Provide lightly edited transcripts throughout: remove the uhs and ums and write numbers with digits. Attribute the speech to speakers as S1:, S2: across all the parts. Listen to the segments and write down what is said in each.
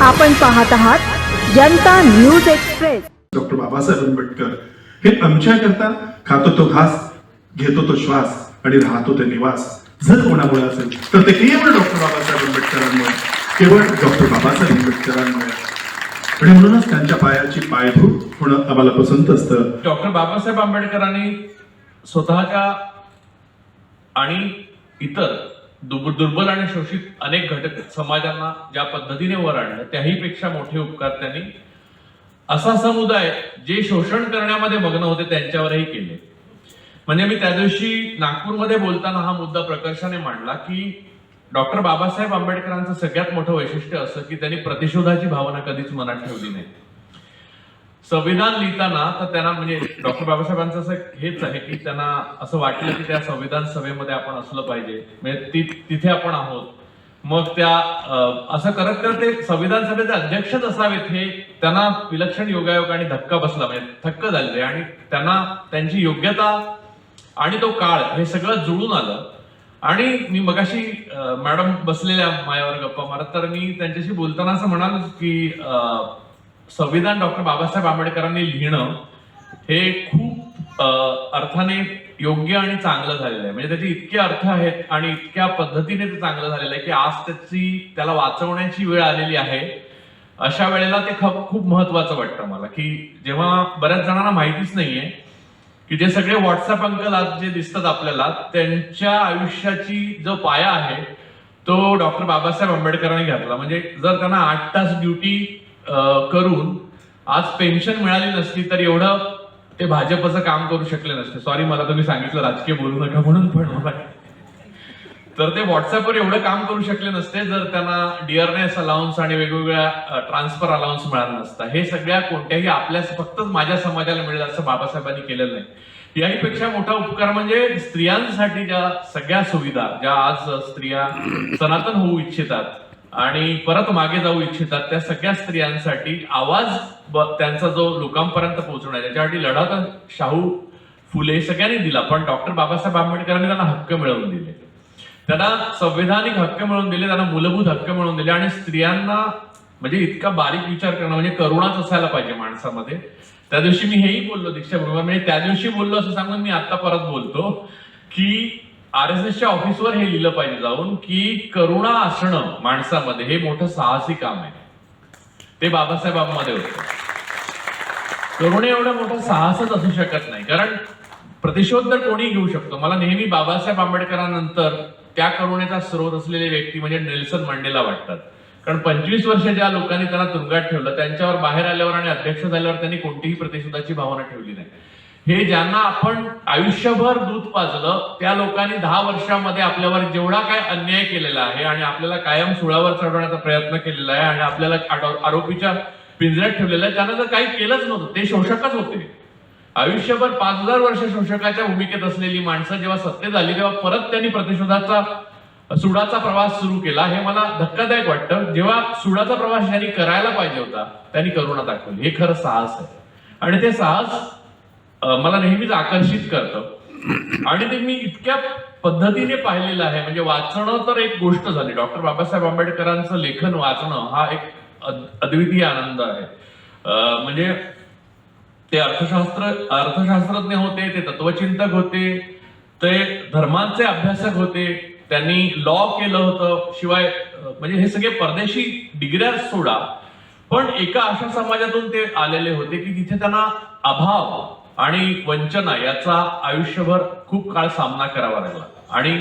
S1: आपण पाहत आहात Janata news express.
S2: Doctor Babasaheb Ambedkar हे आमच्याकरता खातो तो घास, घेतो तो श्वास आणि राहतो ते निवास जर कोणामुळे असेल तर ते केवळ डॉक्टर बाबासाहेब आंबेडकरांमुळे, केवळ डॉक्टर बाबासाहेब आंबेडकरांमुळे. आणि म्हणूनच त्यांच्या पायाची पायभूत होणं आम्हाला पसंत असतं.
S3: डॉक्टर बाबासाहेब आंबेडकरांनी स्वतःच्या आणि इतर दुर्बल आणि शोषित अनेक घटक समाजांना ज्या पद्धतीने वर आणलं त्याही पेक्षा मोठे उपकार त्यांनी असा समुदाय जे शोषण करण्यामध्ये मग्न होते त्यांच्यावरही केले. म्हणजे मी त्या दिवशी नागपूरमध्ये बोलताना हा मुद्दा प्रकर्षाने मांडला की डॉक्टर बाबासाहेब आंबेडकरांचं सगळ्यात मोठं वैशिष्ट्य असं की त्यांनी प्रतिशोधाची भावना कधीच मनात ठेवली नाही. संविधान लिहिताना तर त्यांना म्हणजे डॉक्टर बाबासाहेबांचं असं हेच आहे की त्यांना असं वाटलं की त्या संविधान सभेमध्ये आपण असलं पाहिजे, म्हणजे तिथे आपण आहोत. मग त्या असं करत करत ते संविधान सभेचे अध्यक्षच असावेत हे त्यांना विलक्षण योगायोग आणि धक्का बसला, म्हणजे थक्क झाले आणि त्यांना त्यांची योग्यता आणि तो काळ हे सगळं जुळून आलं. आणि मी मगाशी मॅडम बसलेल्या मायावर गप्पा मारत तर मी त्यांच्याशी बोलताना असं म्हणाल की संविधान डॉक्टर बाबासाहेब आंबेडकरांनी लिहिणं हे खूप अर्थाने योग्य आणि चांगलं झालेलं आहे. म्हणजे त्याचे इतके अर्थ आहेत आणि इतक्या पद्धतीने ते चांगलं झालेलं आहे की आज त्याला वाचवण्याची वेळ आलेली आहे. अशा वेळेला ते खूप महत्वाचं वाटतं मला की जेव्हा बऱ्याच जणांना माहितीच नाहीये की जे सगळे व्हॉट्सअप अंकल आज जे दिसतात आपल्याला त्यांच्या आयुष्याची जो पाया आहे तो डॉक्टर बाबासाहेब आंबेडकरांनी घातला. म्हणजे जर त्यांना 8 तास ड्युटी करून आज पेन्शन मिळाली नसती तर एवढं ते भाजपचं काम करू शकले नसते. सॉरी, मला तुम्ही सांगितलं राजकीय बोलू नका म्हणून, पण तर ते व्हॉट्सअपवर एवढं काम करू शकले नसते जर त्यांना डिअरनेस अलाउन्स आणि वेगवेगळ्या ट्रान्सफर अलाउन्स मिळाला नसता. हे सगळ्या कोणत्याही आपल्या फक्तच माझ्या समाजाला मिळेल असं बाबासाहेबांनी केलेलं नाही. याही पेक्षा मोठा उपकार म्हणजे स्त्रियांसाठी ज्या सगळ्या सुविधा ज्या आज स्त्रिया सनातन होऊ इच्छितात आणि परत मागे जाऊ इच्छितात त्या सगळ्या स्त्रियांसाठी आवाज त्यांचा जो लोकांपर्यंत पोहोचवणार त्याच्यासाठी लढा तर शाहू फुले सगळ्यांनी दिला, पण डॉक्टर बाबासाहेब आंबेडकरांनी त्यांना हक्क मिळवून दिले, त्यांना संवैधानिक हक्क मिळवून दिले, त्यांना मूलभूत हक्क मिळवून दिले. आणि स्त्रियांना म्हणजे इतका बारीक विचार करणं म्हणजे करुणाच असायला पाहिजे माणसामध्ये. त्या दिवशी मी हेही बोललो दीक्षाभूमीवर, म्हणजे त्या दिवशी बोललो असं सांगून मी आता परत बोलतो की RSSच्या ऑफिसवर हे लिहिलं पाहिजे जाऊन की करुणा असणं माणसामध्ये हे मोठं साहसी काम आहे. ते बाबासाहेबांमध्ये होतं. करुणे एवढं मोठं साहसच असू शकत नाही, कारण प्रतिशोध तर कोणी घेऊ शकतो. मला नेहमी बाबासाहेब आंबेडकरांनंतर त्या करुणेचा स्रोत असलेले व्यक्ती म्हणजे नेल्सन मंडेला वाटतात. कारण 25 वर्ष ज्या लोकांनी त्यांना तुरुंगात ठेवलं त्यांच्यावर बाहेर आल्यावर आणि अध्यक्ष झाल्यावर त्यांनी कोणतीही प्रतिशोधाची भावना ठेवली नाही. हे ज्यांना आपण आयुष्यभर दूध पाजलं त्या लोकांनी 10 वर्षामध्ये आपल्यावर जेवढा काय अन्याय केलेला आहे आणि आपल्याला कायम सुळावर चढवण्याचा प्रयत्न केलेला आहे आणि आपल्याला आरोपीच्या पिंजऱ्यात ठेवलेलं आहे, त्यांना जर काही केलंच नव्हतं, ते शोषकच होते. आयुष्यभर 5000 वर्ष शोषकाच्या भूमिकेत असलेली माणसं जेव्हा सत्तेत आली तेव्हा परत त्यांनी प्रतिशोधाचा सुडाचा प्रवास सुरू केला. हे मला धक्कादायक वाटतं. जेव्हा सुडाचा प्रवास ज्यांनी करायला पाहिजे होता त्यांनी करुणा दाखवली. हे खरं साहस आहे आणि ते साहस मला नेहमीच आकर्षित करतं आणि ते मी इतक्या पद्धतीने पाहिलेलं आहे. म्हणजे वाचणं तर एक गोष्ट झाली, डॉक्टर बाबासाहेब आंबेडकरांचं लेखन वाचणं हा एक अद्वितीय आनंद आहे. म्हणजे ते अर्थशास्त्रज्ञ होते, ते तत्वचिंतक होते, ते धर्मांचे अभ्यासक होते, त्यांनी लॉ केलं होतं. शिवाय म्हणजे हे सगळे परदेशी डिग्र्या सोडा, पण एका अशा समाजातून ते आलेले होते की जिथे त्यांना अभाव आणि वंचना याचा आयुष्यभर खूप काळ सामना करावा लागला आणि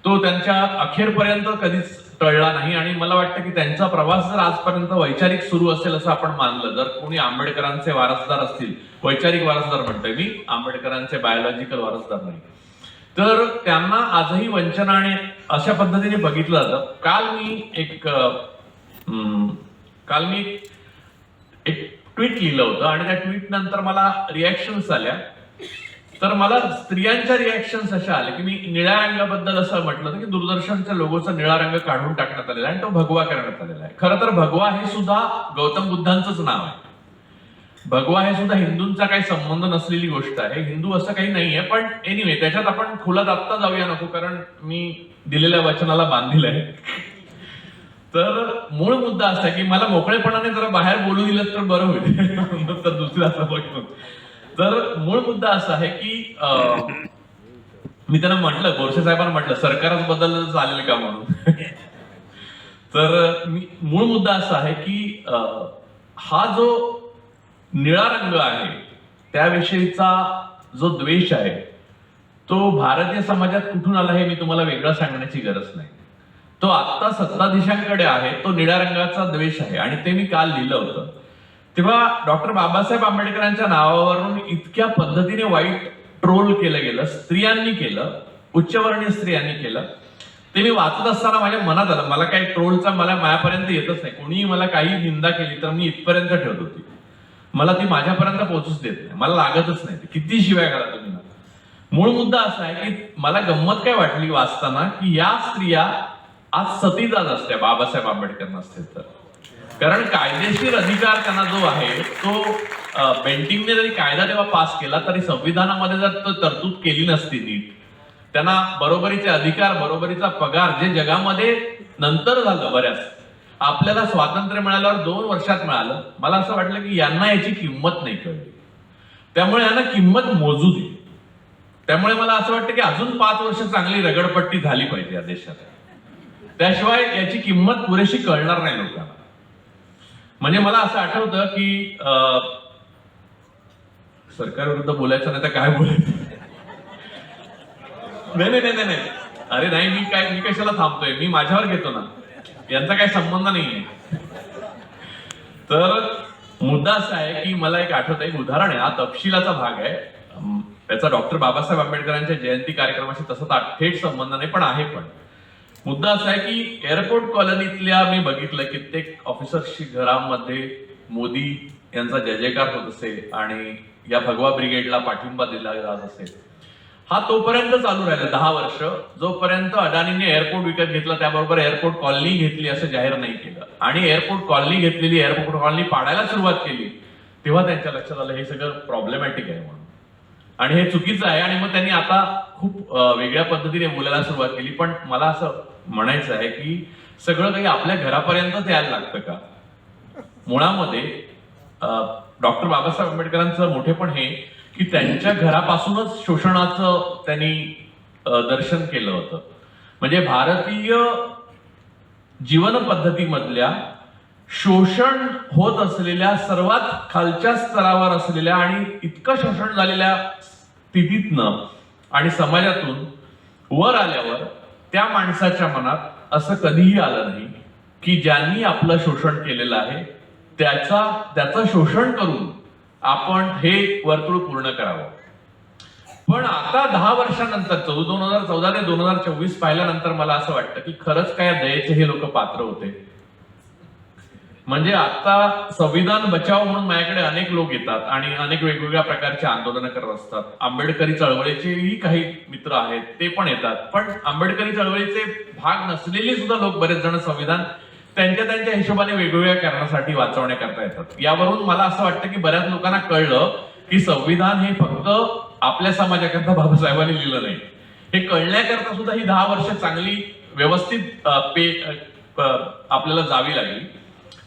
S3: तो त्यांच्या अखेरपर्यंत कधीच टळला नाही. आणि मला वाटतं की त्यांचा प्रवास जर आजपर्यंत वैचारिक सुरू असेल असं आपण मानलं, जर कोणी आंबेडकरांचे वारसदार असतील, वैचारिक वारसदार म्हणतोय मी, आंबेडकरांचे बायोलॉजिकल वारसदार नाही, तर त्यांना आजही वंचनाने अशा पद्धतीने बघितलं जातं. काल मी एक ट्विट लिहिलं होतं आणि त्या ट्विट नंतर मला रिॲक्शन्स आल्या. तर मला स्त्रियांच्या रिॲक्शन्स अशा आल्या की मी निळ्या रंगाबद्दल असं म्हटलं होतं की दूरदर्शनच्या लोगोचा निळा रंग काढून टाकण्यात आलेला आहे आणि तो भगवा करण्यात आलेला आहे. खरं तर भगवा हे सुद्धा गौतम बुद्धांचंच नाव आहे. भगवा हे सुद्धा हिंदूंचा काही संबंध नसलेली गोष्ट आहे. हिंदू असं काही नाहीये, पण एनिवे त्याच्यात आपण खोलात आत्ता जाऊया नको, कारण मी दिलेल्या वचनाला बांधील आहे. तर मूळ मुद्दा असा आहे की मला मोकळेपणाने जरा बाहेर बोलू दिलं तर बरं होईल तर दुसरा असा बघतो. तर मूळ मुद्दा असा आहे की मी त्यांना म्हटलं, बोरसे साहेबांना म्हटलं सरकारच बदललं चालेल का म्हणून. तर मूळ मुद्दा असा आहे की हा जो निळा रंग आहे त्याविषयीचा जो द्वेष आहे तो भारतीय समाजात कुठून आला हे मी तुम्हाला वेगळं सांगण्याची गरज नाही. तो आत्ता सत्ताधीशांकडे आहे, तो निळ्या रंगाचा द्वेष आहे. आणि ते मी काल लिहिलं होतं. तेव्हा डॉक्टर बाबासाहेब आंबेडकरांच्या नावावरून इतक्या पद्धतीने वाईट ट्रोल केलं गेलं, स्त्रियांनी केलं, उच्चवर्णीय स्त्रियांनी केलं, ते मी वाचत असताना माझ्या मनात आलं. मला काही ट्रोलचा माझ्यापर्यंत येतच नाही. कोणीही मला काही निंदा केली तर मी इथपर्यंत ठेवत होती, मला ती माझ्यापर्यंत पोहोचूच देत नाही, मला लागतच नाही. किती शिवाय करा तुम्ही. मूळ मुद्दा असा आहे की मला गंमत काय वाटली वाचताना की या स्त्रिया आज सतीदाद असत्या बाबासाहेब आंबेडकर नसते तर. कारण कायदेशीर अधिकार त्यांना जो आहे तो बेंटिंगने जरी कायदा तेव्हा पास केला तरी संविधानामध्ये जर तो तरतूद केली नसती नीट, त्यांना बरोबरीचे अधिकार, बरोबरीचा पगार जे जगामध्ये नंतर झालं, बऱ्याच आपल्याला स्वातंत्र्य मिळाल्यावर 2 वर्षात मिळालं. मला असं वाटलं की यांना याची किंमत नाही कळली, त्यामुळे यांना किंमत मोजू दे. त्यामुळे मला असं वाटतं की अजून 5 वर्ष चांगली रगडपट्टी झाली पाहिजे या देशात, त्याशिवाय याची किंमत पुरेशी कळणार नाही लोकांना. म्हणजे मला असं आठवतं की सरकारविरुद्ध बोलायचं नाही तर काय बोलायचं. नाही, अरे नाही, मी कशाला थांबतोय, मी माझ्यावर घेतो ना, यांचा काही संबंध नाहीये. तर मुद्दा असा आहे की मला एक आठवतं, एक उदाहरण आहे, हा तपशिलाचा भाग आहे, त्याचा डॉक्टर बाबासाहेब आंबेडकरांच्या जयंती कार्यक्रमाशी तसा थेट संबंध नाही पण आहे. पण मुद्दा असा आहे की एअरपोर्ट कॉलनीतल्या मी बघितलं कित्येक ऑफिसर्सची घरामध्ये मोदी यांचा जय जयकार होत असे आणि या भगवा ब्रिगेडला पाठिंबा दिला जात असेल. हा तोपर्यंत चालू राहिला 10 वर्ष, जोपर्यंत अडाणीने एअरपोर्ट विकत घेतला, त्याबरोबर एअरपोर्ट कॉलनी घेतली असं जाहीर नाही केलं आणि एअरपोर्ट कॉलनी घेतलेली, एअरपोर्ट कॉलनी पाडायला सुरुवात केली, तेव्हा त्यांच्या लक्षात आलं हे सगळं प्रॉब्लेमॅटिक आहे म्हणून आणि हे चुकीचं आहे. आणि मग त्यांनी आता खूप वेगळ्या पद्धतीने बोलायला सुरुवात केली. पण मला असं म्हणायचं आहे की सगळं काही आपल्या घरापर्यंतच यायला लागतं का? मुळामध्ये डॉक्टर बाबासाहेब आंबेडकरांचं मोठेपण हे की त्यांच्या घरापासूनच शोषणाचं त्यांनी दर्शन केलं होतं. म्हणजे भारतीय जीवन पद्धतीमधल्या शोषण होत असलेल्या सर्वात खालच्या स्तरावर असलेल्या आणि इतकं शोषण झालेल्या स्थितीतनं आणि समाजातून वर आल्यावर त्या माणसाच्या मनात असं कधीही आलं नाही की ज्यांनी आपलं शोषण केलेलं आहे त्याचं शोषण करून आपण हे वर्तुळ पूर्ण करावं. पण आता 10 वर्षानंतर 2014 ते 2024 पाहिल्यानंतर मला असं वाटतं की खरंच काय दयेचे हे लोक पात्र होते. म्हणजे आता संविधान बचाव म्हणून माझ्याकडे अनेक लोक येतात आणि अनेक वेगवेगळ्या प्रकारचे आंदोलनं करत असतात. आंबेडकरी चळवळीचेही काही मित्र आहेत ते पण येतात. पण आंबेडकरी चळवळीचे भाग नसलेले सुद्धा लोक बरेच जण संविधान त्यांच्या हिशोबाने वेगवेगळ्या कारणासाठी वाचवण्याकरता येतात. यावरून मला असं वाटतं की बऱ्याच लोकांना कळलं की संविधान हे फक्त आपल्या समाजाकरता बाबासाहेबांनी लिहिलं नाही, हे कळण्याकरता सुद्धा ही 10 वर्ष चांगली व्यवस्थित आपल्याला जावी लागली.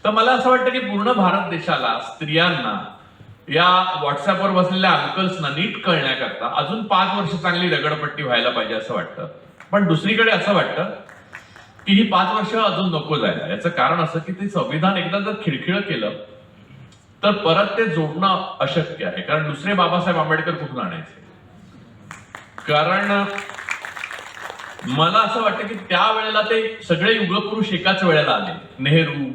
S3: तर मला असं वाटतं की पूर्ण भारत देशाला, स्त्रियांना, या व्हॉट्सअपवर बसलेल्या अंकल्सना नीट कळण्याकरता अजून 5 वर्ष चांगली रगडपट्टी व्हायला पाहिजे असं वाटतं. पण दुसरीकडे असं वाटतं की ही 5 वर्ष अजून नको जायला. याचं कारण असं की ते संविधान एकदा जर खिळखिळ केलं तर परत ते जोडणं अशक्य आहे. कारण दुसरे बाबासाहेब आंबेडकर कुठून आणायचे? कारण मला असं वाटतं की त्यावेळेला ते सगळे युगपुरुष एकाच वेळेला आले. नेहरू,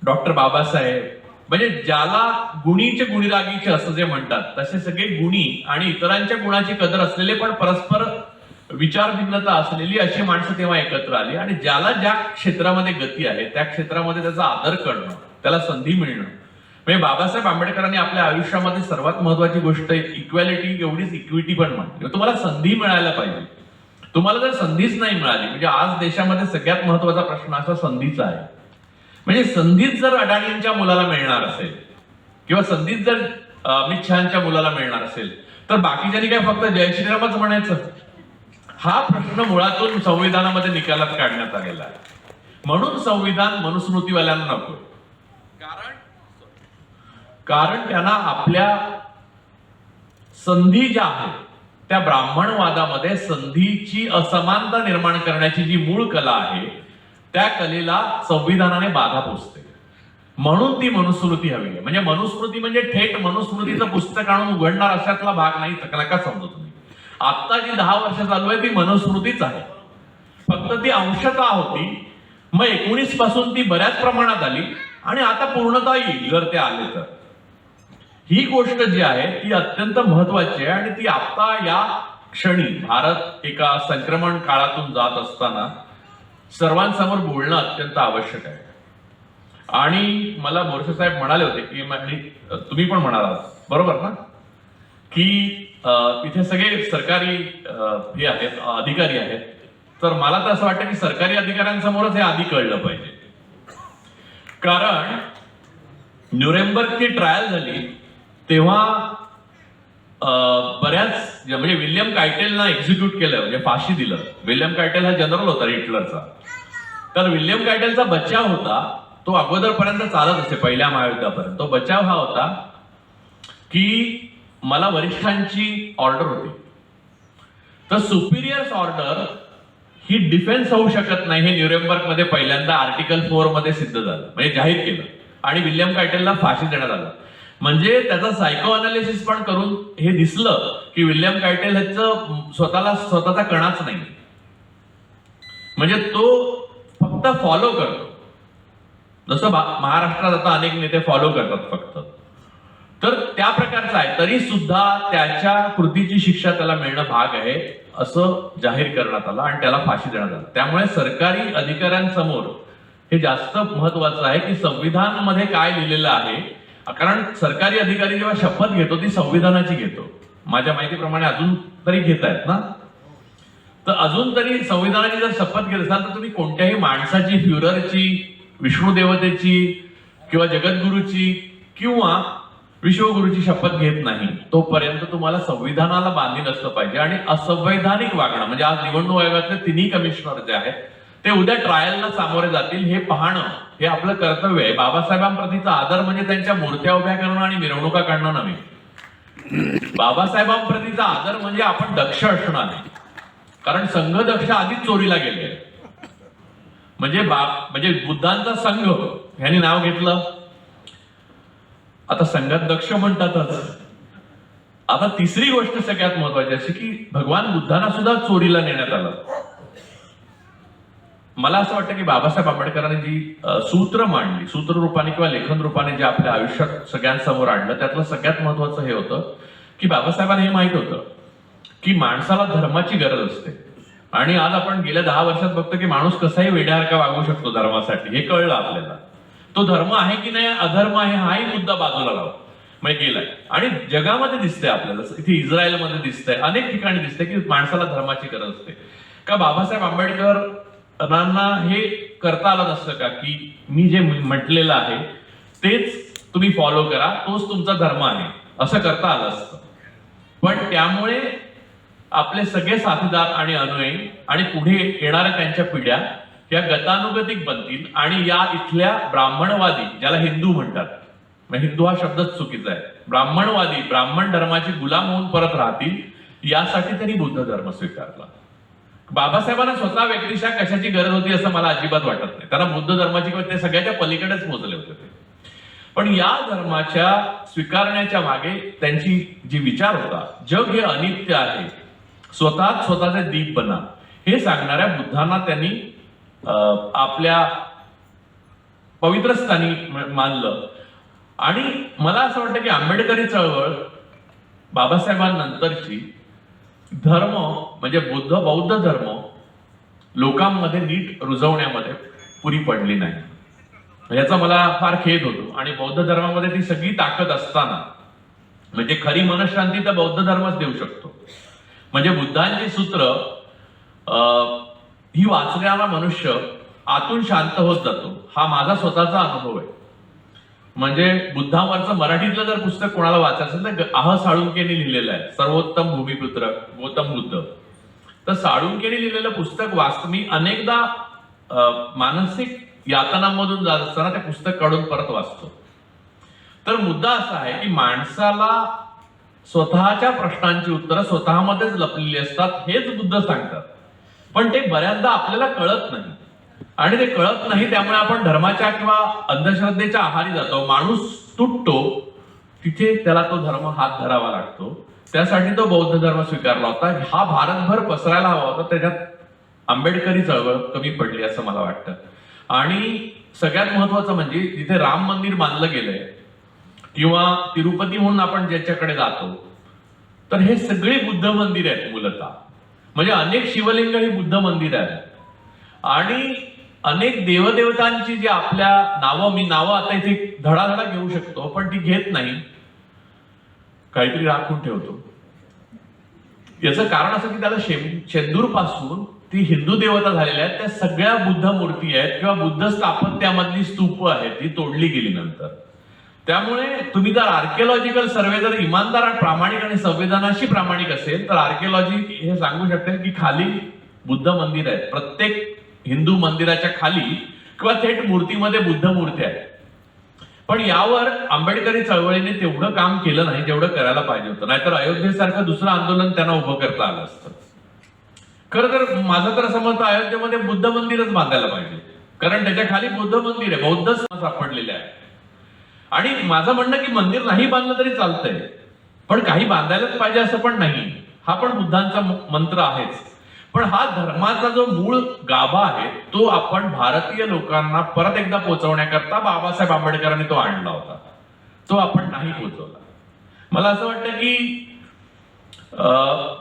S3: डॉक्टर बाबासाहेब, म्हणजे ज्याला गुणीचे गुणीरागीचे असं जे म्हणतात तसे सगळे गुणी आणि इतरांच्या गुणाची कदर असलेले पण परस्पर विचार भिन्नता असलेली अशी माणसं तेव्हा एकत्र आली. आणि ज्याला ज्या क्षेत्रामध्ये गती आहे त्या क्षेत्रामध्ये त्याचा आदर करणं, त्याला संधी मिळणं. म्हणजे बाबासाहेब आंबेडकरांनी आपल्या आयुष्यामध्ये सर्वात महत्वाची गोष्ट इक्वॅलिटी, एवढीच इक्विटी पण म्हणते. तुम्हाला संधी मिळायला पाहिजे. तुम्हाला जर संधीच नाही मिळाली, म्हणजे आज देशामध्ये सगळ्यात महत्वाचा प्रश्न असा संधीचा आहे. म्हणजे संधीच जर अडाणींच्या मुलाला मिळणार असेल किंवा संधीच जर अमित शहाच्या मुलाला मिळणार असेल तर बाकीच्यांनी काय फक्त जय श्रीरामच म्हणायचं? हा प्रश्न मुळातून संविधानामध्ये निकालात काढण्यात आलेला आहे. म्हणून संविधान मनुस्मृतीवाल्यांना नको, कारण त्यांना आपल्या संधी ज्या आहेत त्या ब्राह्मणवादामध्ये संधीची असमानता निर्माण करण्याची जी मूळ कला आहे त्या कलेला संविधानाने बाधा पोचते. म्हणून ती मनुस्मृती हवी आहे. म्हणजे मनुस्मृती म्हणजे थेट मनुस्मृतीचं पुस्तक आणून उघडणार अशातला भाग नाही, नका समजू तुम्ही. आता जी 10 वर्ष चालू आहे ती मनुस्मृतीच आहे, फक्त ती अंशतः होती. मग 19 पासून ती बऱ्याच प्रमाणात आली आणि आता पूर्णतः येईल जर ते आले तर. ही गोष्ट जी आहे ती अत्यंत महत्वाची आहे आणि ती आता या क्षणी भारत एका संक्रमण काळातून जात असताना सर्वांसमोर बोलणं अत्यंत आवश्यक आहे. आणि मला मोर्चे साहेब म्हणाले होते की तुम्ही पण म्हणालात बरोबर ना, की इथे सगळे सरकारी हे आहेत, अधिकारी आहेत. तर मला तर असं वाटतं की सरकारी अधिकाऱ्यांसमोरच हे आधी कळलं पाहिजे. कारण न्यूरेमबर्गची ट्रायल झाली तेव्हा बऱ्याच म्हणजे विल्यम कायटेलना एक्झिक्यूट केलं, म्हणजे फाशी दिलं. विल्यम कायटेल हा जनरल होता हिटलरचा. तर विल्यम कायटेलचा बचाव होता, तो अगोदरपर्यंत चालत असे पहिल्या महायुद्धापर्यंत. तो बचाव हा होता की मला वरिष्ठांची ऑर्डर होती, तर सुपिरियर्स ऑर्डर ही डिफेन्स होऊ शकत नाही. हे न्यूरेमबर्ग मध्ये पहिल्यांदा आर्टिकल 4 मध्ये सिद्ध झालं, म्हणजे जाहीर केलं आणि विल्यम कायटेलला फाशी देण्यात आलं. म्हणजे त्याचा सायको अनालिसिस पण करून हे दिसलं की विल्यम कायटेल ह्याचं स्वतःचा कणाच नाही, म्हणजे तो फक्त फॉलो करतो, जसं महाराष्ट्रात आता अनेक नेते फॉलो करतात फक्त. तर त्या प्रकारचा आहे, तरी सुद्धा त्याच्या कृतीची शिक्षा त्याला मिळणं भाग आहे असं जाहीर करण्यात आलं आणि त्याला फाशी देण्यात आली. त्यामुळे सरकारी अधिकाऱ्यांसमोर हे जास्त महत्वाचं आहे की संविधान मध्ये काय लिहिलेलं आहे. कारण सरकारी अधिकारी जेव्हा शपथ घेतो ती संविधानाची घेतो, माझ्या माहितीप्रमाणे अजून तरी घेत आहेत ना. तर अजून तरी संविधानाची जर शपथ घेत असाल तर तुम्ही कोणत्याही माणसाची, फ्युररची, विष्णू देवतेची किंवा जगद्गुरूची किंवा विश्वगुरूची शपथ घेत नाही. तोपर्यंत तुम्हाला संविधानाला बांधील असलं पाहिजे. आणि असंवैधानिक वागणं म्हणजे आज निवडणूक आयोगातले 3 कमिशनर जे आहेत ते उद्या ट्रायलला सामोरे जातील हे पाहणं हे आपलं कर्तव्य आहे. बाबासाहेबांप्रतीचा आदर म्हणजे त्यांच्या मूर्त्या उभ्या करणं आणि मिरवणुका काढणं नव्हे. बाबासाहेबांप्रतीचा आदर म्हणजे आपण दक्ष असणं आहे. कारण संघ दक्ष आधीच चोरीला गेले, म्हणजे बुद्धांचा संघ ह्यांनी नाव घेतलं, आता संघात दक्ष म्हणतातच. आता तिसरी गोष्ट सगळ्यात महत्वाची अशी की भगवान बुद्धांना सुद्धा चोरीला नेण्यात आलं. मला असं वाटतं की बाबासाहेब आंबेडकरांनी जी सूत्र मांडली, सूत्र रूपाने किंवा लेखन रूपाने जे आपल्या आयुष्यात सगळ्यांसमोर आणलं, त्यातलं सगळ्यात महत्वाचं हे होतं की बाबासाहेबांना हे माहित होतं की माणसाला धर्माची गरज असते. आणि आज आपण गेल्या 10 वर्षात बघतो की माणूस कसाही वेड्यासारखा वागू शकतो धर्मासाठी, हे कळलं आपल्याला. तो धर्म आहे की नाही, अधर्म आहे हाही मुद्दा बाजूला लावला म्हणजे गेलाय. आणि जगामध्ये दिसतंय आपल्याला, इथे इस्रायलमध्ये दिसतंय, अनेक ठिकाणी दिसतंय की माणसाला धर्माची गरज असते. का बाबासाहेब आंबेडकरांना हे करता आलं नसतं का की मी जे म्हटलेलं आहे तेच तुम्ही फॉलो करा, तोच तुमचा धर्म आहे, असं करता आलं असतं. पण त्यामुळे आपले सगळे साथीदार आणि अनुयायी आणि पुढे येणाऱ्या त्यांच्या पिढ्या या गतानुगतिक बनतील आणि या इथल्या ब्राह्मणवादी, ज्याला हिंदू म्हणतात, हिंदू हा शब्दच चुकीचा आहे, ब्राह्मणवादी, ब्राह्मण धर्माचे गुलाम होऊन परत राहतील. यासाठी त्यांनी बुद्ध धर्म स्वीकारला. बाबासाहेबांना स्वतः व्यक्तिशः कशाची गरज होती असं मला अजिबात वाटत नाही. त्यांना बुद्ध धर्माची किंवा ते सगळ्याच्या पलीकडेच पोहोचले होते ते. पण या धर्माच्या स्वीकारण्याच्या मागे त्यांची जी विचार होता, जग हे अनित्य आहे, स्वतःचे दीप बना, हे सांगणाऱ्या बुद्धांना त्यांनी आपल्या पवित्र स्थानी मानलं. आणि मला असं वाटतं की आंबेडकरी चळवळ बाबासाहेबांनंतरची धर्म म्हणजे बौद्ध धर्म लोकांमध्ये नीट रुजवण्यामध्ये पुरी पडली नाही, याचा मला फार खेद होतो. आणि बौद्ध धर्मामध्ये ती सगळी ताकद असताना म्हणजे खरी मनशांती तर बौद्ध धर्मच देऊ शकतो. म्हणजे बुद्धांची सूत्र ही वाचणारा मनुष्य आतून शांत होत जातो, हा माझा स्वतःचा अनुभव आहे. म्हणजे बुद्धांवरचं मराठीतलं जर पुस्तक कोणाला वाचायचं तर आह साळुंकेने लिहिलेलं आहे, सर्वोत्तम भूमिपुत्र गौतम बुद्ध. तर साळुंकेने लिहिलेलं पुस्तक मी अनेकदा मानसिक यातनांमधून जात असताना ते पुस्तक काढून परत वाचतो. तर मुद्दा असा आहे की माणसाला स्वतःच्या प्रश्नांची उत्तरं स्वतःमध्येच लपलेली असतात, हेच बुद्ध सांगतात. पण ते बऱ्याचदा आपल्याला कळत नाही आणि ते कळत नाही, त्यामुळे आपण धर्माच्या किंवा अंधश्रद्धेच्या आहारी जातो. माणूस तुटतो तिथे त्याला तो धर्म हात धरावा लागतो. त्यासाठी तो बौद्ध धर्म स्वीकारला होता. हा भारतभर पसरायला हवा होता. त्याच्यात आंबेडकरी चळवळ कमी पडली असं मला वाटतं. आणि सगळ्यात महत्वाचं म्हणजे जिथे राम मंदिर बांधलं गेलंय किंवा तिरुपती म्हणून आपण ज्याच्याकडे जातो, तर हे सगळी बुद्ध मंदिर आहेत मूलतः. म्हणजे अनेक शिवलिंग ही बुद्ध मंदिर आहेत आणि अनेक देवदेवतांची जी आपल्या नावं, मी नावं आता इथे धडाधडा घेऊ शकतो पण ती घेत नाही, काहीतरी राखून ठेवतो. याचं कारण असं की त्याला शेंदूर पासून ती हिंदू देवता झालेल्या आहेत त्या सगळ्या बुद्ध मूर्ती आहेत किंवा बुद्ध स्थापत्यामधली स्तूप आहेत ती तोडली गेली नंतर. त्यामुळे तुम्ही जर आर्किओलॉजिकल सर्वे जर इमानदार, प्रामाणिक आणि संवेदनाशी प्रामाणिक असेल तर आर्किओलॉजी हे सांगू शकते की खाली बुद्ध मंदिर आहेत. प्रत्येक हिंदू मंदिराच्या खाली किंवा थेट मूर्तीमध्ये बुद्ध मूर्ती आहेत. पण यावर आंबेडकरी चळवळीने तेवढं काम केलं नाही जेवढं करायला पाहिजे होतं. नाहीतर अयोध्येसारखं दुसरं आंदोलन त्यांना उभं करता आलं असतं. खरं तर माझं तर असं मत, अयोध्येमध्ये बुद्ध मंदिरच बांधायला पाहिजे, कारण त्याच्या खाली बुद्ध मंदिर आहे, बौद्ध सापडलेले आहे. आणि माझं म्हणणं की मंदिर नाही बांधलं तरी चालतंय, पण काही बांधायलाच पाहिजे असं पण नाही. हा पण बुद्धांचा मंत्र आहेच. पण हा धर्माचा जो मूळ गाभा आहे तो आपण भारतीय लोकांना परत एकदा पोहोचवण्याकरता बाबासाहेब आंबेडकरांनी तो आणला होता. तो आपण नाही पोहोचवला. मला असं वाटतं की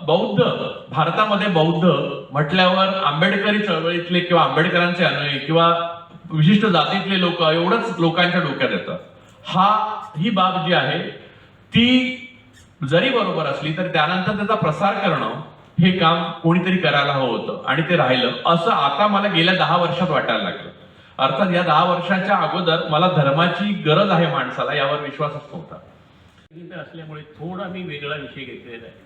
S3: बौद्ध, भारतामध्ये बौद्ध म्हटल्यावर आंबेडकरी चळवळीतले किंवा आंबेडकरांचे अनुयायी किंवा विशिष्ट जातीतले लोक एवढंच लोकांच्या डोक्यात येतं. ही बाब जी आहे ती जरी बरोबर असली तर त्यानंतर त्याचा प्रसार करणं हे काम कोणीतरी करायला हवं होतं आणि ते राहिलं असं आता मला गेल्या 10 वर्षात वाटायला लागलं. अर्थात या 10 वर्षाच्या अगोदर मला धर्माची गरज आहे माणसाला यावर विश्वासच नव्हता.
S4: असल्यामुळे थोडा मी वेगळा विषय घेतलेला आहे.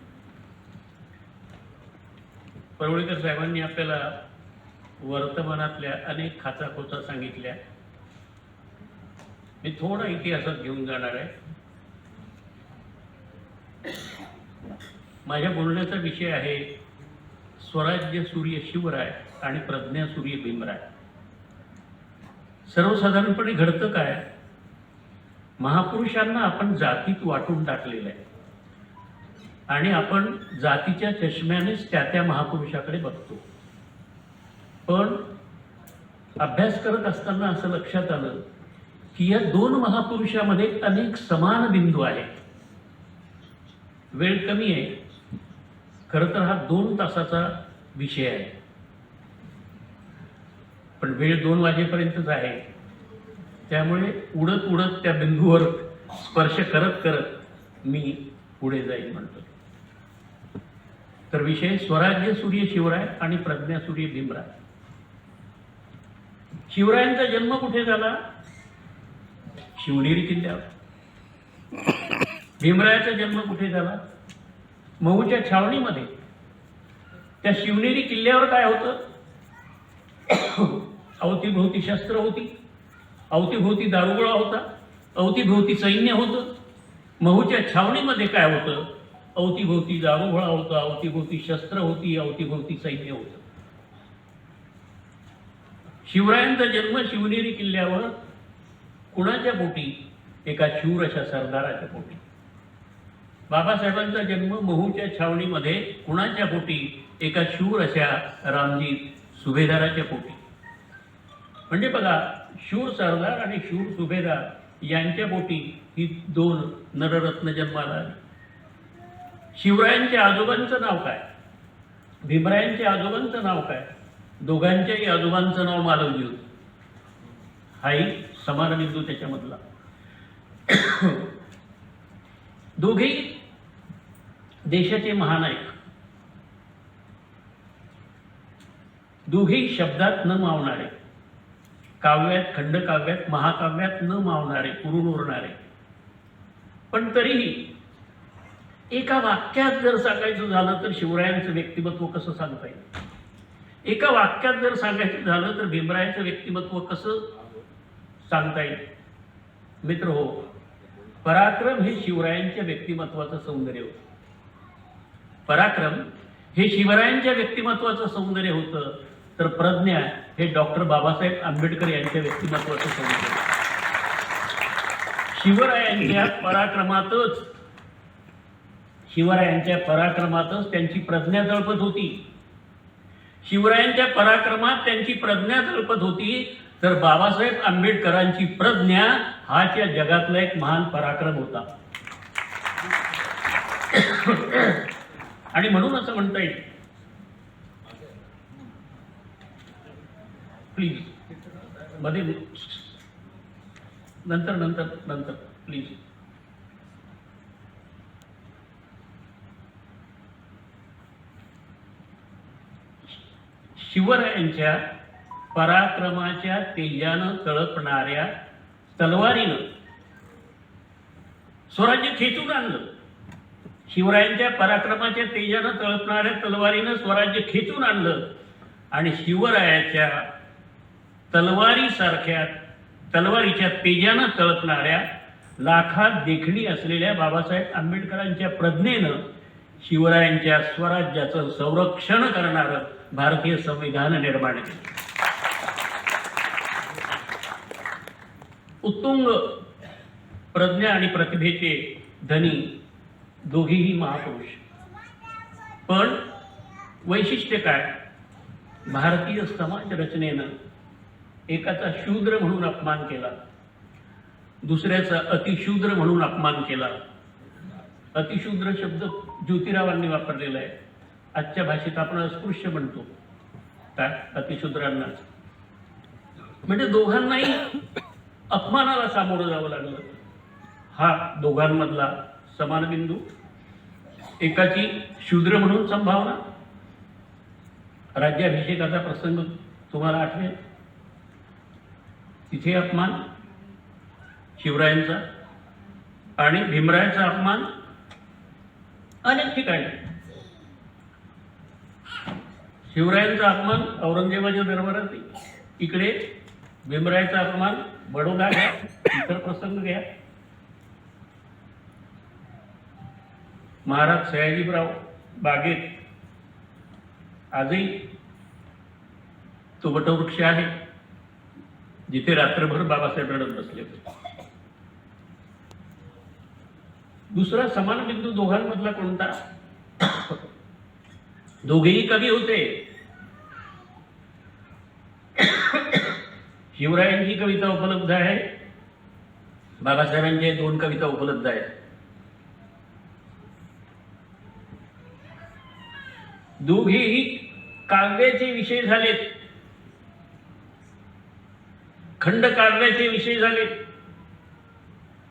S4: परुळेकर साहेबांनी आपल्याला वर्तमानातल्या अनेक खाचाखोचा सांगितल्या. मी थोडा इतिहासात घेऊन जाणार आहे. माझ्या बोलण्याचा विषय आहे स्वराज्य सूर्य शिवराय आणि प्रज्ञा सूर्य भीमराय. सर्वसाधारणपणे घडतं काय, महापुरुषांना आपण जातीत वाटून टाकलेलं आहे आणि आपण जातीच्या चष्म्यानेच त्या महापुरुषाकडे बघतो. पण अभ्यास करत असताना असं लक्षात आलं की या 2 महापुरुषामध्ये अनेक समान बिंदू आहेत. वेळ कमी आहे, खरं तर हा 2 तासाचा विषय आहे, पण वेळ 2 वाजेपर्यंतच आहे. त्यामुळे उडत उडत त्या बिंदूवर स्पर्श करत करत मी पुढे जाईल म्हणतो. तर विषय स्वराज्य सूर्य शिवराय आणि प्रज्ञा सूर्य भीमराय. शिवरायांचा जन्म कुठे झाला? शिवनेरी किल्ल्यावर. भीमरायाचा जन्म कुठे झाला? महूच्या छावणीमध्ये. त्या शिवनेरी किल्ल्यावर काय होतं? अवतीभोवती शस्त्र होती, अवतीभोवती दारुगोळा होता, अवतीभोवती सैन्य होतं. महूच्या छावणीमध्ये काय होतं? अवतीभोवती दारुगोळा होता, अवतीभोवती शस्त्र होती, अवतीभोवती सैन्य होतं. शिवरायांचा जन्म शिवनेरी किल्ल्यावर कुणाच्या पोटी? एका शूर अशा सरदाराच्या पोटी. बाबासाहेबांचा जन्म महूच्या छावणीमध्ये कुणाच्या पोटी? एका शूर अशा रामजी सुभेदाराच्या पोटी. म्हणजे बघा, शूर सरदार आणि शूर सुभेदार यांच्या पोटी ही 2 नररत्न जन्माला आली. शिवरायांच्या आजोबांचं नाव काय? भीमरायांच्या आजोबांचं नाव काय? दोघांच्याही आजोबांचं नाव मालवजी होतं. हाही समान बिंदू त्याच्यामधला. दोघेही देशाचे महानायक, दोघेही शब्दात न मावणारे, काव्यात, खंडकाव्यात, महाकाव्यात न मावणारे, पुरून उरणारे. पण तरीही एका वाक्यात जर सांगायचं झालं तर शिवरायांचं व्यक्तिमत्व कसं सांगता येईल? एका वाक्यात जर सांगायचं झालं तर भीमरायाचं व्यक्तिमत्व कसं सांगता येईल? मित्र हो, पराक्रम हे शिवरायांच्या व्यक्तिमत्वाचं सौंदर्य होतं. पराक्रम हे शिवरायांच्या व्यक्तिमत्वाचं सौंदर्य होतं, तर प्रज्ञा हे डॉक्टर बाबासाहेब आंबेडकर यांच्या व्यक्तिमत्वाचं सौंदर्य. शिवरायांच्या पराक्रमातच त्यांची प्रज्ञा तळपत होती. शिवरायांच्या पराक्रमात त्यांची प्रज्ञा तळपत होती, तर बाबासाहेब आंबेडकरांची प्रज्ञा हाच या जगातला एक महान पराक्रम होता. आणि म्हणून असं म्हणता येईल, प्लीज मध्ये नंतर प्लीज. शिवरायांच्या पराक्रमाच्या तेजानं तळपणाऱ्या तलवारीनं स्वराज्य खेचून आणलं. शिवरायांच्या पराक्रमाच्या तेजानं तळपणाऱ्या तलवारीनं स्वराज्य खेचून आणलं आणि शिवरायाच्या तलवारीच्या तेजानं तळपणाऱ्या लाखात देखणी असलेल्या बाबासाहेब आंबेडकरांच्या प्रज्ञेनं शिवरायांच्या स्वराज्याचं संरक्षण करणारं भारतीय संविधान निर्माण केलं. उत्तुंग प्रज्ञा आणि प्रतिभेचे धनी दोघेही महापुरुष. पण वैशिष्ट्य काय? भारतीय समाज रचनेनं एकाचा शूद्र म्हणून अपमान केला, दुसऱ्याचा अतिशूद्र म्हणून अपमान केला. अतिशूद्र शब्द ज्योतिरावांनी वापरलेला आहे. आजच्या भाषेत आपण अस्पृश्य म्हणतो काय अतिशूद्रांना. म्हणजे दोघांनाही अपमानाला सामोरं जावं लागलं. हा दोघांमधला समान बिंदू. एकाची शूद्र म्हणून संभावना. राज्याभिषेकाचा प्रसंग तुम्हाला आठवेल, तिथे अपमान शिवरायांचा आणि भीमरायाचा अपमान अनेक ठिकाणी. शिवरायांचा अपमान औरंगजेबाच्या दरबारात, इकडे भीमरायाचा अपमान बडोदा घ्या, इतर प्रसंग घ्या. महाराज सयाजीराव बागेत आजही तो वटवृक्ष आहे जिथे रात्रभर बाबासाहेब रडत बसले होते. दुसरा समान बिंदू दोघांमधला कोणता? दोघेही कवी होते. शिवरायांची कविता उपलब्ध आहे, बाबासाहेबांच्या 2 कविता उपलब्ध आहेत. दोघेही काव्याचे विषय झालेत, खंडकाव्याचे विषय झाले,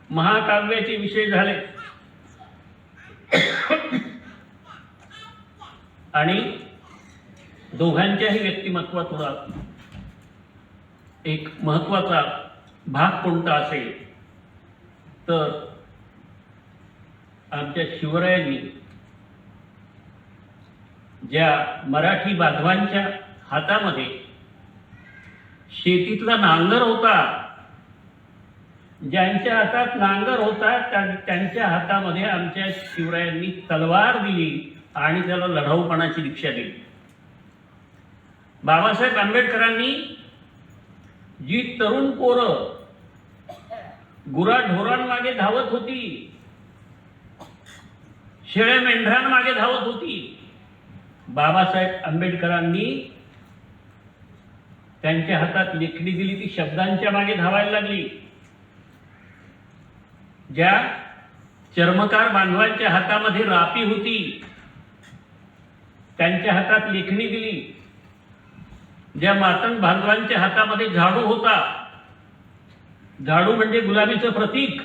S4: महाकाव्याचे विषय झाले. आणि दोघांच्याही व्यक्तिमत्वातला एक महत्वाचा भाग कोणता असेल तर आमच्या शिवरायांनी ज्या मराठी बांधवांच्या हातामध्ये शेतीतला नांगर होता, ज्यांच्या हातात नांगर होता त्यांच्या हातामध्ये आमच्या शिवरायांनी तलवार दिली आणि त्याला लढाऊपणाची दीक्षा दिली. बाबासाहेब आंबेडकरांनी जी तरुण पोरं गुराढोरांमागे धावत होती, शेळ्या मेंढरांमागे धावत होती, बाबासाहेब आंबेडकरांनी त्यांच्या हातात लेखणी दिली, ती शब्दांच्या मागे धावायला लागली. ज्या चर्मकार बांधवांच्या हातामध्ये रापी होती त्यांच्या हातात लेखणी दिली. ज्या मातंग बांधवांच्या हातामध्ये झाडू होता, झाडू म्हणजे गुलामीचं प्रतीक,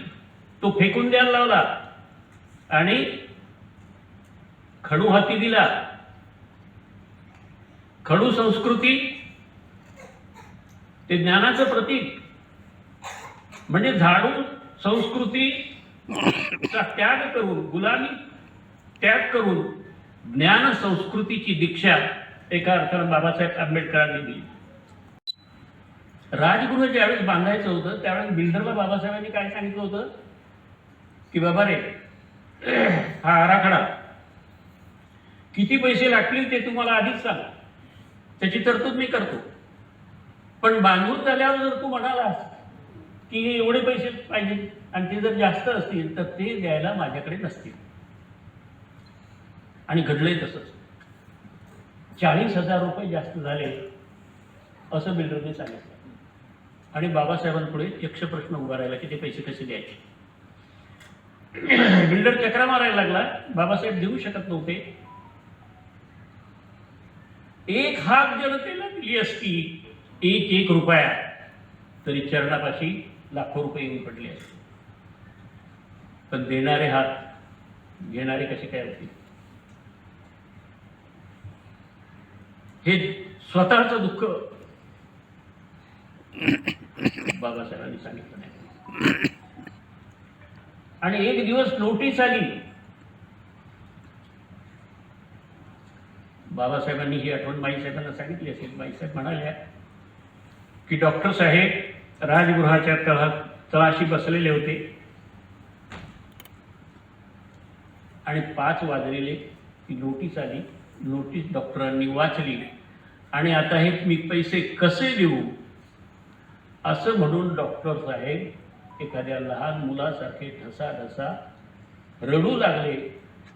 S4: तो फेकून द्यायला लावला आणि खडू हाती दिला. खडू संस्कृती ते ज्ञानाचं प्रतीक, म्हणजे झाडू संस्कृतीचा त्याग करून, गुलामी त्याग करून ज्ञान संस्कृतीची दीक्षा एका अर्थानं बाबासाहेब आंबेडकरांनी दिली. राजगृह ज्यावेळेस बांधायचं होतं त्यावेळेस बिल्डरला बाबासाहेबांनी काय सांगितलं होतं की बाबा रे, हा आराखडा किती पैसे लागतील ते तुम्हाला आधीच सांग, त्याची तरतूद मी करतो, पण बांधून झाल्यावर जर तू म्हणालास की हे एवढे पैसे पाहिजे आणि ते जर जास्त असतील तर ते द्यायला माझ्याकडे नसतील. आणि घडलंय तसंच. 40,000 रुपये जास्त झाले असं बिल्डरने सांगितलं आणि बाबासाहेबांपुढे यक्ष प्रश्न उभा राहिला की ते पैसे कसे द्यायचे. बिल्डर चक्रा मारायला लागला. बाबासाहेब देऊ शकत नव्हते. एक हाक जनतेला दिली असती, एक रुपया, तरी चरणापाशी लाखो रुपये येऊन पडले असते. पण देणारे हात घेणारे कसे काय होते हे स्वतःचं दुःख बाबासाहेबांनी सांगितलं नाही. आणि एक दिवस नोटीस आली. बाबासाहेबांनी ही आठवण माईसाहेबांना सांगितली असेल. माईसाहेब म्हणाल्या की डॉक्टर साहेब राजगृहाच्या तळाशी बसलेले होते आणि 5 वाजलेले ती नोटीस आली. नोटीस डॉक्टरांनी वाचली आणि आता हे मी पैसे कसे देऊ असं म्हणून डॉक्टर साहेब एखाद्या लहान मुलासारखे ढसा रडू लागले.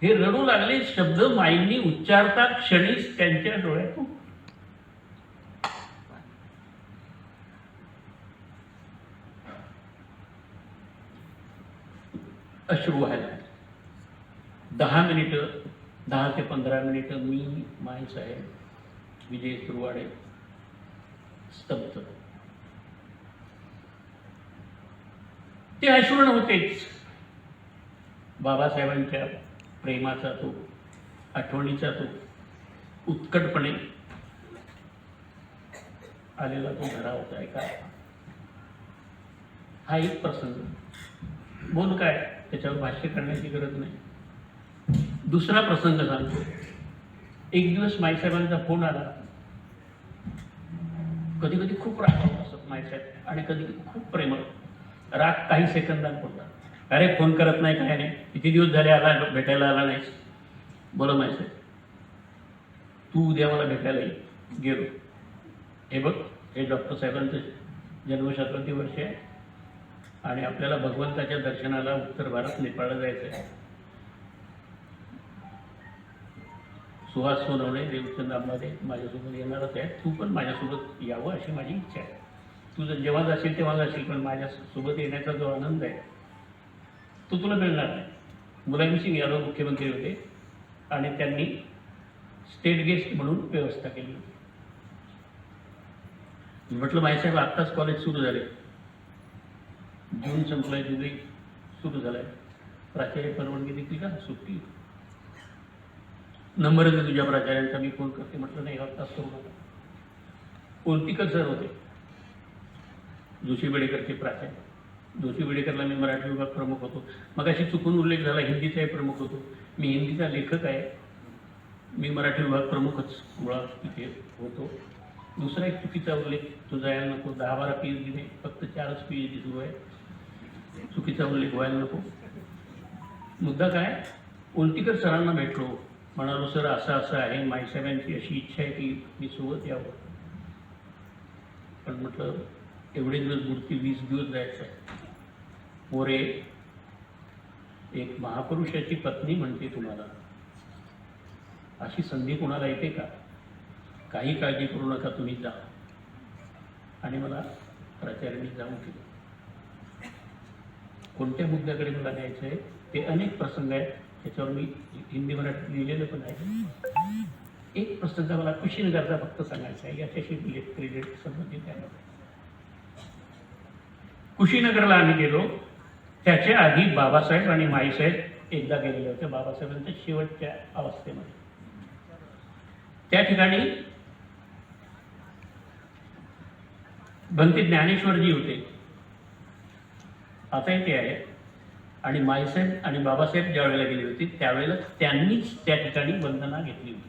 S4: हे रडू लागले शब्द माईंनी उच्चारता क्षणीच त्यांच्या डोळ्यातून अश्रू व्हायला. 10 ते 15 मिनिटं मी, माई साहेब, विजय सुरवाडे स्तब्ध. ते अश्रू नव्हतेच. बाबासाहेबांच्या प्रेमाचा तो, आठवणीचा तो उत्कटपणे आलेला तो धडा होता. एका हा एक प्रसंग. बोल काय त्याच्यावर भाष्य करण्याची गरज नाही. दुसरा प्रसंग सांगतो. एक दिवस माईसाहेबांचा फोन आला. कधी कधी खूप राग असत माईसाहेब आणि कधी कधी खूप प्रेमळ. राग काही सेकंदांपुरता. अरे फोन करत नाही, काय नाही, किती दिवस झाले आला, भेटायला आला नाहीस. बोला माईसाहेब, तू उद्या मला भेटायला ये. गेलो. हे बघ, हे डॉक्टर साहेबांचं जन्मशताब्दी वर्ष आहे आणि आपल्याला भगवंताच्या दर्शनाला उत्तर भारत नेपाळला जायचं आहे. सुहास सोनवणे, देवचंद आंबाडे माझ्यासोबत येणारच आहे. तू पण माझ्यासोबत यावं अशी माझी इच्छा आहे. तू जर जेव्हा जाशील तेव्हा जाशील, पण माझ्यासोबत येण्याचा जो आनंद आहे तो तुला मिळणार नाही. मुलायमसिंग यादव मुख्यमंत्री होते आणि त्यांनी स्टेट गेस्ट म्हणून व्यवस्था केली होती. म्हटलं माईसाहेब, आत्ताच कॉलेज सुरू झाले, जून संपलाय, जुलै सुरू झालाय, प्राचार्य परवानगी देतील का? सुट्टी. नंबर दे तुझ्या प्राचार्यांचा, मी फोन करते. म्हटलं नाही, आत्ताच करू नका. कोलतीकर सर होते, जोशी बेडेकरचे प्राचार्य. जोशी बेडेकरला मी मराठी विभाग प्रमुख होतो. मग अशी चुकून उल्लेख झाला, हिंदीचाही प्रमुख होतो. मी हिंदीचा लेखक आहे, मी मराठी विभाग प्रमुखच मुळात तिथे होतो. दुसरा एक चुकीचा उल्लेख, तो जायला नको. 10-12 PhD नाही, फक्त 4च PhD सुरू आहे. चुकीचा उल्लेख व्हायला नको. मुद्दा काय, कोलतीकर सरांना भेटलो. म्हणालो, सर असं असं आहे, माईसाहेबांची अशी इच्छा आहे की मी सोबत यावं. पण म्हटलं एवढे दिवस बुडती, 20 दिवस जायचं आहे. पोरे, एक महापुरुषाची पत्नी म्हणते तुम्हाला, अशी संधी कोणाला येते का? काही काळजी करू नका, तुम्ही जा. आणि मला प्राचार्यांनी जाऊन केलं. कोणत्या मुद्द्याकडे मला न्यायचं आहे ते अनेक प्रसंग आहेत, त्याच्यावर मी हिंदी मराठी लिहिलेलं पण आहे. एक प्रसंग मला कुशीनगरचा फक्त सांगायचा आहे, याच्याशी रिलेटेड संबंधित आहे. कुशीनगरला आम्ही गेलो. त्याच्या आधी बाबासाहेब आणि माईसाहेब एकदा गेलेले होते, बाबासाहेबांच्या शेवटच्या अवस्थेमध्ये. त्या ठिकाणी भंते ज्ञानेश्वरजी होते, आता ते आहे. आणि माईसाहेब आणि बाबासाहेब ज्या वेळेला गेले होते त्यावेळेला त्यांनीच त्या ठिकाणी वंदना घेतली होती.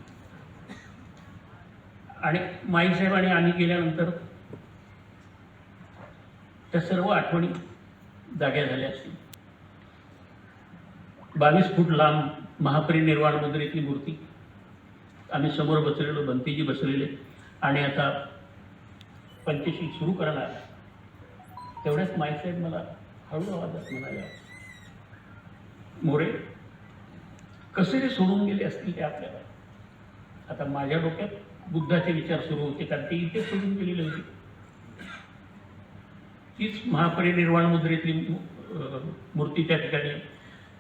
S4: आणि माईसाहेब आणि आम्ही गेल्यानंतर त्या सर्व आठवणी जाग्या झाल्या असतील. 22 फूट लांब महापरिनिर्वाण मुद्रेतली मूर्ती, आम्ही समोर बसलेलो, भंतीजी बसलेले, आणि आता पंचशील सुरू करणार. तेवढ्याच माईसाहेब मला हळू आवाजात म्हणाल्या, मोरे कसे ते सोडून गेले असतील ते आपल्याला. आता माझ्या डोक्यात बुद्धाचे विचार सुरू होते, कारण ते इथे सोडून गेलेले होते. तीच महापरिनिर्वाण मुद्रेतली मूर्ती त्या ठिकाणी.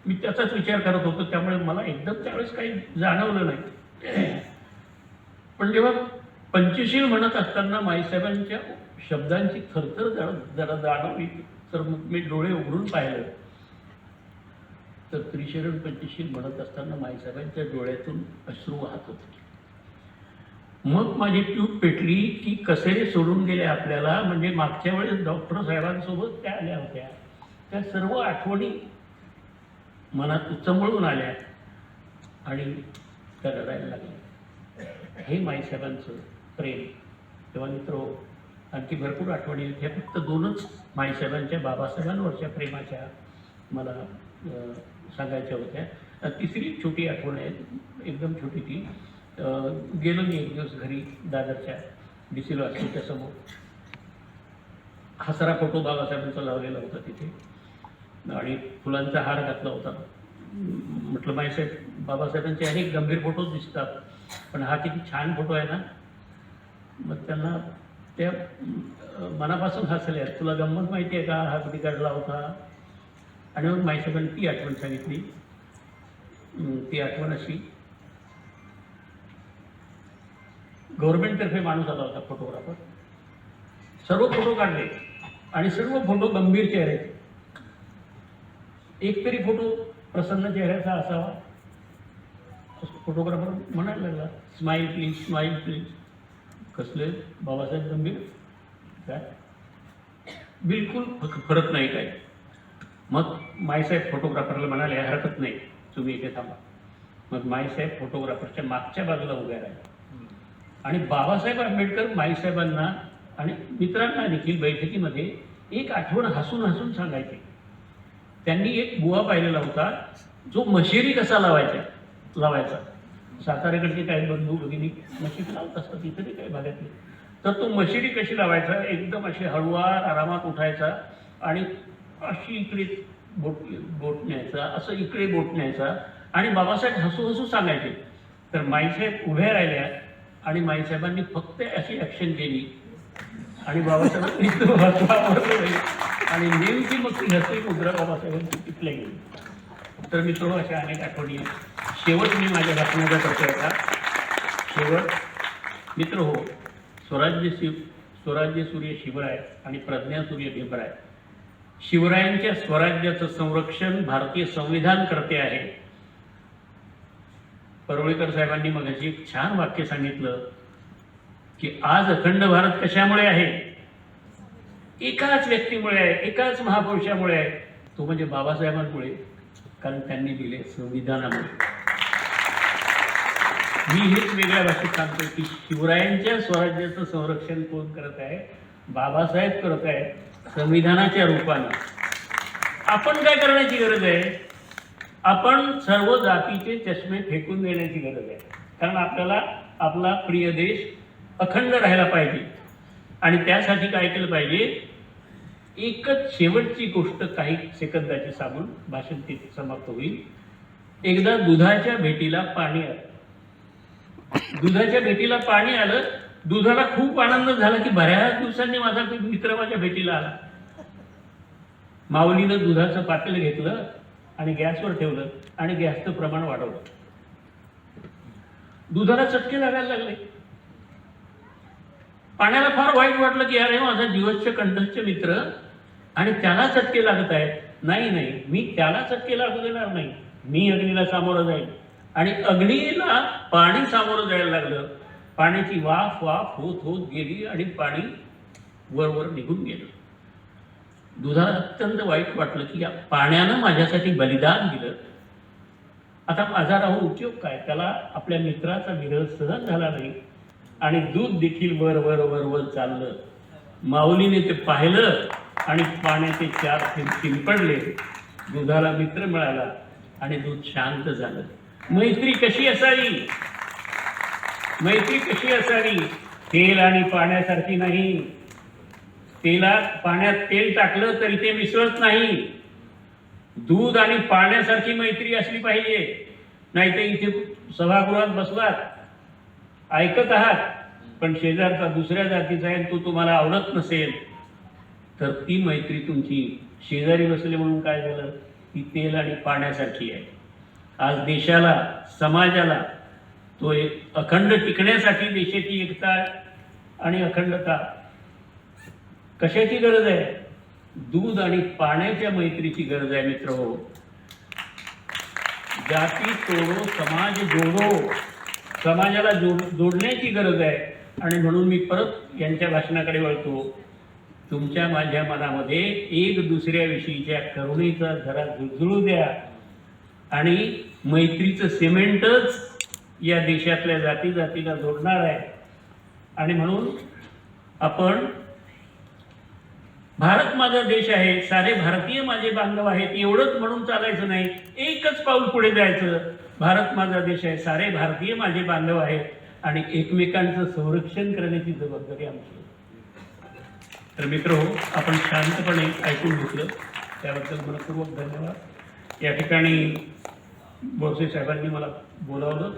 S4: मी त्याचाच विचार करत होतो, त्यामुळे मला एकदम त्यावेळेस काही जाणवलं नाही. पण जेव्हा पंचशील म्हणत असताना माईसाहेबांच्या शब्दांची थरथर जरा जाणवली, तर मग मी डोळे उघडून पाहिलं, तर त्रिशरण पंचशील म्हणत असताना माईसाहेबांच्या डोळ्यातून अश्रू वाहत होते. मग माझी ट्यूब पेटली की कसे सोडून गेले आपल्याला. म्हणजे मागच्या वेळेस डॉक्टर साहेबांसोबत त्या आल्या होत्या, त्या सर्व आठवणी मनात उचंबळून आल्या आणि त्या रडायला लागल्या. हे माईसाहेबांचं प्रेम. तेव्हा मित्र, आणखी भरपूर आठवणी आहेत. ह्या फक्त 2च माईसाहेबांच्या बाबासाहेबांवरच्या प्रेमाच्या मला सांगायच्या होत्या. तिसरी छोटी आठवण आहे, एकदम छोटी ती. गेलो मी एक दिवस घरी दादरच्या DCL हॉस्पिटलच्या समोर. हसरा फोटो बाबासाहेबांचा लावलेला होता तिथे, आणि फुलांचा हार घातला होता. म्हटलं माईसाहेब, बाबासाहेबांचे अनेक गंभीर फोटोज दिसतात, पण हा किती छान फोटो आहे ना. मग त्यांना त्या मनापासून हसल्या, तुला गंमत माहिती आहे का, हा कधी काढला होता. आणि मग माईसाहेबांनी ती आठवण सांगितली. ती आठवण अशी, गव्हर्नमेंटतर्फे माणूस आला होता फोटोग्राफर, सर्व फोटो काढले आणि सर्व फोटो गंभीर चेहऱ्याचे. एक तरी फोटो प्रसन्न चेहऱ्याचा असावा. फोटोग्राफर म्हणायला लागला, स्माईल प्लीज, स्माईल प्लीज. कसले बाबासाहेब गंभीर काय, बिलकुल फरक नाही काय. मग माईसाहेब फोटोग्राफरला म्हणाले, हरकत नाही, तुम्ही इथे थांबा. मग माईसाहेब फोटोग्राफरच्या मागच्या बाजूला उभ्या राहिले आणि बाबासाहेब आंबेडकर माईसाहेबांना आणि मित्रांना देखील बैठकीमध्ये एक आठवण हसून हसून सांगायचे. त्यांनी एक बुवा पाहिलेला होता, जो मशेरी कसा लावायचा. साताऱ्याकडचे काही बंधू भगिनी मशीद लावत असतात इतरही काही भागातले. तर तो मशेरी कशी लावायचा, एकदम अशी हळूवार आरामात उठायचा आणि अशी इकडे बोट न्यायचा, असं इकडे बोट न्यायचा, आणि बाबासाहेब हसू हसू सांगायचे. तर माईसाहेब उभ्या राहिल्या आणि माईसाहेबांनी फक्त अशी ॲक्शन केली आणि बाबासाहेबांनी आणि नेमकी मग ती हसरी मुद्रा बाबासाहेबांची तिथल्या गेली. तर मित्र, अशा अनेक आठवणी. शेवट मी माझ्या भाषणाचा करतो आता. शेवट मित्र हो, स्वराज्य सूर्य शिवराय आणि प्रज्ञा सूर्य भीमराय. शिवरायांच्या स्वराज्याचं संरक्षण भारतीय संविधान करते आहे. परुळेकर साहेबांनी मगाशी एक छान वाक्य सांगितलं की आज अखंड भारत कशामुळे आहे, एकाच व्यक्तीमुळे आहे, एकाच महापुरुषामुळे आहे, तो म्हणजे बाबासाहेबांमुळे. कारण त्यांनी दिले संविधानामुळे. मी हेच वेगळ्या भाषेत सांगतो की शिवरायांच्या स्वराज्याचं संरक्षण कोण करत आहे, बाबासाहेब करत आहे संविधानाच्या रूपाने. आपण काय करण्याची गरज आहे, आपण सर्व जातीचे चष्मे फेकून देण्याची गरज आहे. कारण आपल्याला आपला प्रिय देश अखंड राहायला पाहिजे. आणि त्यासाठी काय केलं पाहिजे, एकच शेवटची गोष्ट काही सेकंदाची सांगून भाषण तिथे समाप्त होईल. एकदा दुधाच्या भेटीला पाणी आलं. दुधाच्या भेटीला पाणी आलं, दुधाला खूप आनंद झाला की बऱ्याच दिवसांनी माझा मित्र माझ्या भेटीला आला. माऊलीनं दुधाचं पातेलं घेतलं आणि गॅसवर ठेवलं आणि गॅसचं प्रमाण वाढवलं. दुधाला चटके लागायला लागले. पाण्याला फार वाईट वाटलं की अरे माझा जीवनचे कंठस्थ मित्र आणि त्याला चटके लागत आहेत. नाही, मी त्याला चटके लागू देणार नाही, मी अग्नीला सामोरं जाईल. आणि अग्नीला पाणी सामोरं जायला लागलं. पाण्याची वाफ होत होत गेली आणि पाणी वर निघून गेलं. दुधाला अत्यंत वाईट वाटलं की या पाण्यानं माझ्यासाठी बलिदान दिलं. आता माझा राहून उपयोग काय, त्याला आपल्या मित्राचा विरह सहन झाला नाही. आणि दूध देखील वर वर वर वर चाललं. माऊलीने ते पाहिलं आणि पाण्याचे 4 थेंब शिंपडले. दुधाला मित्र मिळाला आणि दूध शांत झालं. मैत्री कशी असावी? मैत्री कशी असावी? तेल आणि पाण्यासारखी नाही. पाण्यात तेल टाकलं तरी ते मिसळत नाही. दूध आणि पाण्यासारखी मैत्री असली पाहिजे. नाही तर इथे सभागृहात बसलात, ऐकत आहात, पण शेजारचा दुसऱ्या जातीचा आहे, तो तुम्हाला आवडत नसेल, तर ती मैत्री तुमची शेजारी बसले म्हणून काय झालं? ती तेल आणि पाण्यासारखी आहे. आज देशाला, समाजाला तो एक अखंड टिकण्यासाठी देशाची एकता आणि अखंडता कशाची गरज आहे? दूध आणि पाण्याच्या मैत्रीची गरज आहे मित्रहो. जाती तोडो समाज जोडो, समाजाला जोडण्याची गरज आहे. आणि म्हणून मी परत यांच्या भाषणाकडे वळतो. तुमच्या माझ्या मनामध्ये एक दुसऱ्याविषयीच्या करुणेचा झरा झुळझुळू द्या आणि मैत्रीचं सिमेंटच या देशातल्या जाती जातीला जोडणार आहे. आणि म्हणून आपण भारत माझा देश आहे, सारे भारतीय माझे बांधव आहेत एवढंच म्हणून चालायचं नाही. एकच पाऊल पुढे जायचं. भारत माझा देश आहे, सारे भारतीय माझे बांधव आहेत आणि एकमेकांचं संरक्षण करण्याची जबाबदारी आमची. तर मित्रहो, आपण शांतपणे ऐकून घेतलं त्याबद्दल मनपूर्वक धन्यवाद. या ठिकाणी बोरसे साहेबांनी मला बोलावलं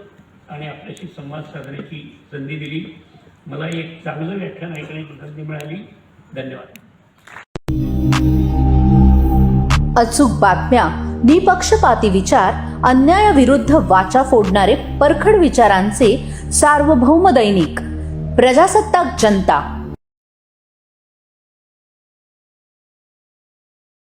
S4: आणि आपल्याशी संवाद साधण्याची संधी दिली. मला एक चांगलं व्याख्यान ऐकण्याची संधी मिळाली. धन्यवाद.
S1: अचूक बातम्या, निपक्षपाती विचार, अन्यायाविरुद्ध वाचा फोडणारे परखड विचारांचे सार्वभौम दैनिक प्रजासत्ताक जनता.